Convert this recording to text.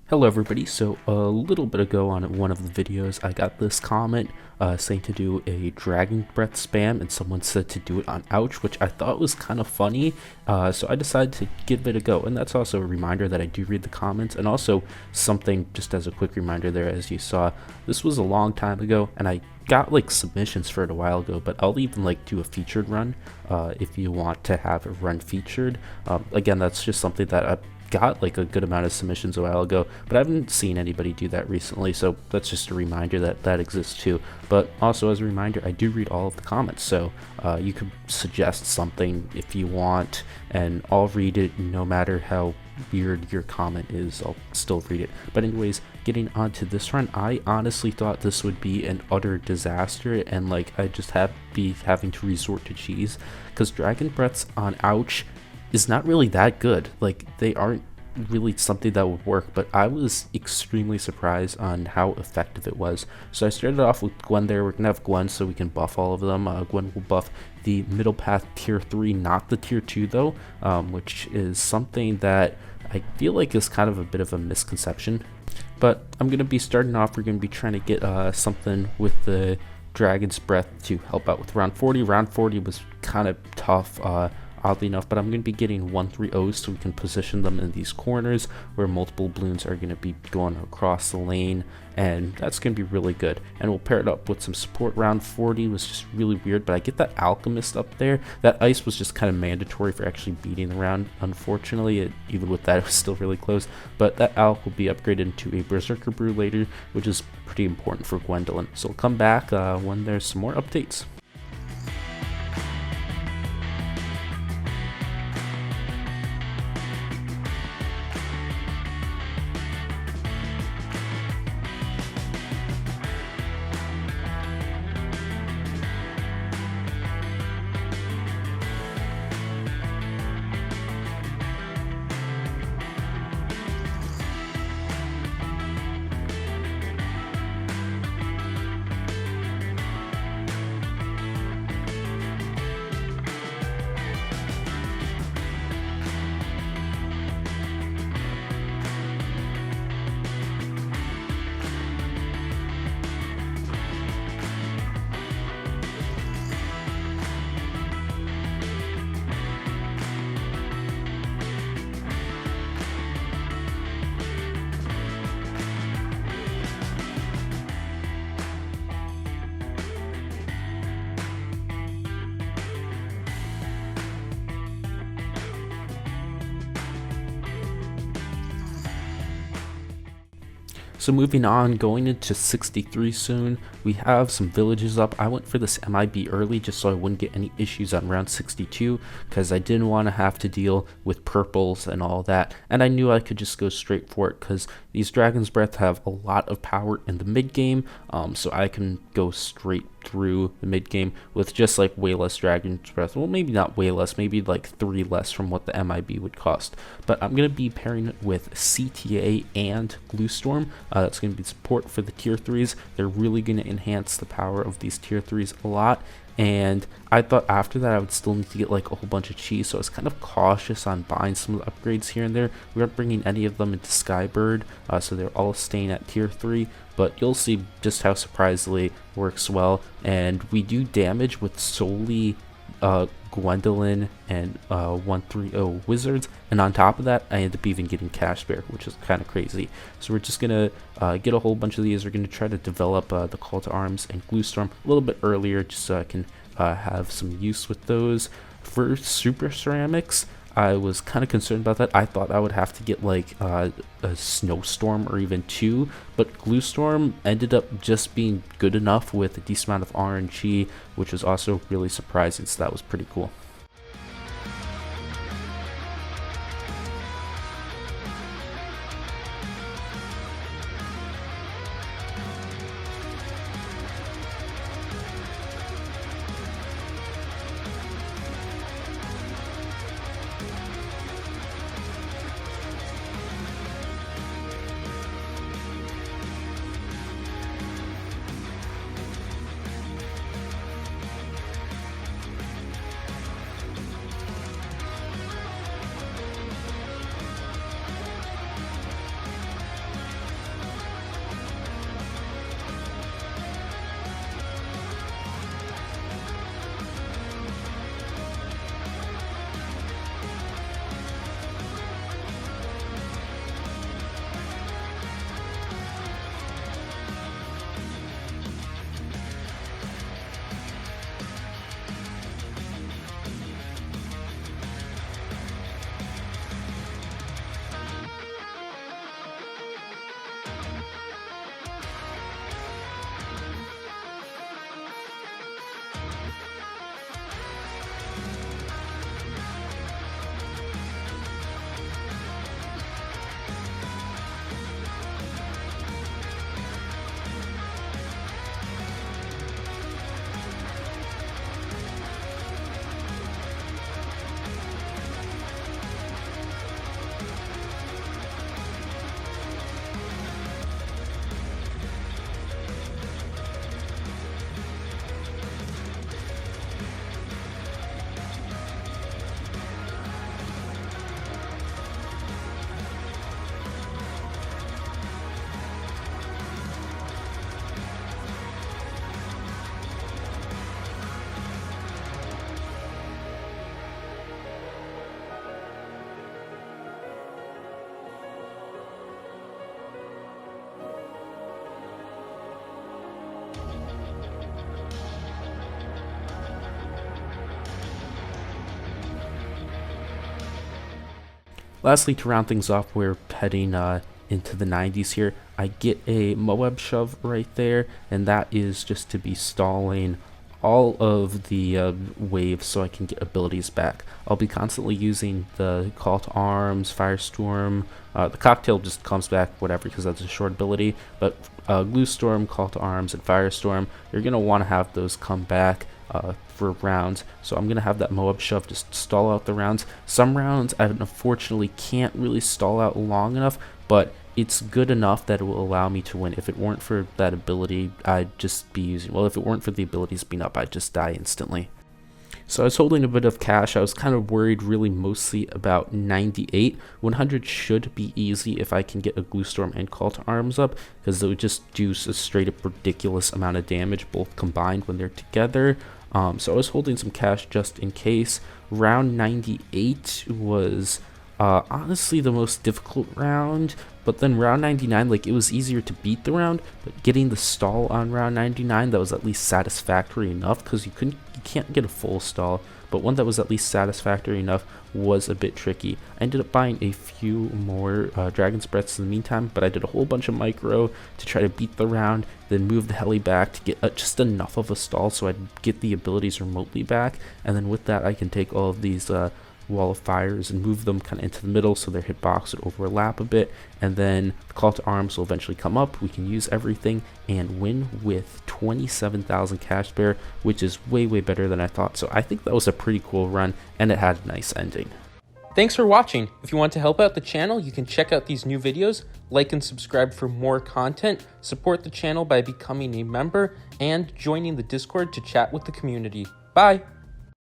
Hello everybody, so a little bit ago on one of the videos I got this comment saying to do a dragon breath spam, and someone said to do it on ouch, which I thought was kind of funny, so I decided to give it a go. And that's also a reminder that I do read the comments, and also something just as a quick reminder there, as you saw, this was a long time ago and I got like submissions for it a while ago, but I'll even like do a featured run if you want to have a run featured. Again, that's just something that I got like a good amount of submissions a while ago, but I haven't seen anybody do that recently, so that's just a reminder that that exists too. But also as a reminder, I do read all of the comments, so you could suggest something if you want, and I'll read it no matter how weird your comment is. I'll still read it. But anyways, getting on to this run, I honestly thought this would be an utter disaster, and like I just be having to resort to cheese, because dragon breaths on ouch is not really that good. Like, they aren't really something that would work, but I was extremely surprised on how effective it was. So I started off with Gwen there. We're gonna have Gwen so we can buff all of them. Gwen will buff the middle path tier 3, not the tier 2 though, which is something that I feel like is kind of a bit of a misconception. But I'm gonna be starting off, we're gonna be trying to get something with the Dragon's Breath to help out with round 40. Round 40 was kind of tough, oddly enough, but I'm going to be getting 1-3-0s so we can position them in these corners where multiple Bloons are going to be going across the lane, and that's going to be really good. And we'll pair it up with some support. Round 40 was just really weird, but I get that Alchemist up there. That ice was just kind of mandatory for actually beating the round. Unfortunately, even with that, it was still really close, but that Alch will be upgraded into a Berserker Brew later, which is pretty important for Gwendolyn. So we'll come back when there's some more updates. So moving on, going into 63 soon, we have some villages up. I went for this MIB early just so I wouldn't get any issues on round 62, because I didn't want to have to deal with purples and all that, and I knew I could just go straight for it because these Dragon's Breath have a lot of power in the mid game, so I can go straight through the mid game with just like way less Dragon's Breath. Well, maybe not way less, maybe like 3 less from what the MIB would cost. But I'm going to be pairing it with CTA and Gluestorm. That's going to be support for the tier 3s. They're really going to enhance the power of these tier 3s a lot. And I thought after that I would still need to get like a whole bunch of cheese, so I was kind of cautious on buying some of the upgrades here and there. We aren't bringing any of them into Skybird, so they're all staying at tier 3, but you'll see just how surprisingly works well. And we do damage with solely Gwendolyn and 1-3-0 wizards, and on top of that I end up even getting Cash Bear, which is kind of crazy. So we're just gonna get a whole bunch of these. We're gonna try to develop the Call to Arms and Gluestorm a little bit earlier just so I can have some use with those. For Super Ceramics, I was kind of concerned about that. I thought I would have to get like a Snowstorm or even 2, but Gluestorm ended up just being good enough with a decent amount of RNG, which was also really surprising, so that was pretty cool. Lastly, to round things off, we're heading into the 90s here. I get a Moab shove right there, and that is just to be stalling all of the waves so I can get abilities back. I'll be constantly using the Call to Arms, Firestorm. The Cocktail just comes back, whatever, because that's a short ability. But Glue Storm, Call to Arms, and Firestorm, you're going to want to have those come back for rounds. So I'm going to have that Moab shove just stall out the rounds. Some rounds I unfortunately can't really stall out long enough, but it's good enough that it will allow me to win. If it weren't for that ability, I'd just be using, well, if it weren't for the abilities being up, I'd just die instantly. So I was holding a bit of cash. I was kind of worried really mostly about 98. 100 should be easy if I can get a Glue Storm and Call to Arms up, because they would just do a straight up ridiculous amount of damage, both combined when they're together. So I was holding some cash just in case. Round 98 was honestly the most difficult round, but then round 99, like, it was easier to beat the round, but getting the stall on round 99, that was at least satisfactory enough, because you can't get a full stall, but one that was at least satisfactory enough was a bit tricky. I ended up buying a few more Dragon's Breaths in the meantime, but I did a whole bunch of micro to try to beat the round, then move the heli back to get just enough of a stall so I'd get the abilities remotely back, and then with that I can take all of these Wall of Fires and move them kind of into the middle so their hitbox would overlap a bit, and then the Call to Arms will eventually come up. We can use everything and win with 27,000 cash bear, which is way better than I thought. So I think that was a pretty cool run, and it had a nice ending. Thanks for watching. If you want to help out the channel, you can check out these new videos, like and subscribe for more content, support the channel by becoming a member, and joining the Discord to chat with the community. Bye!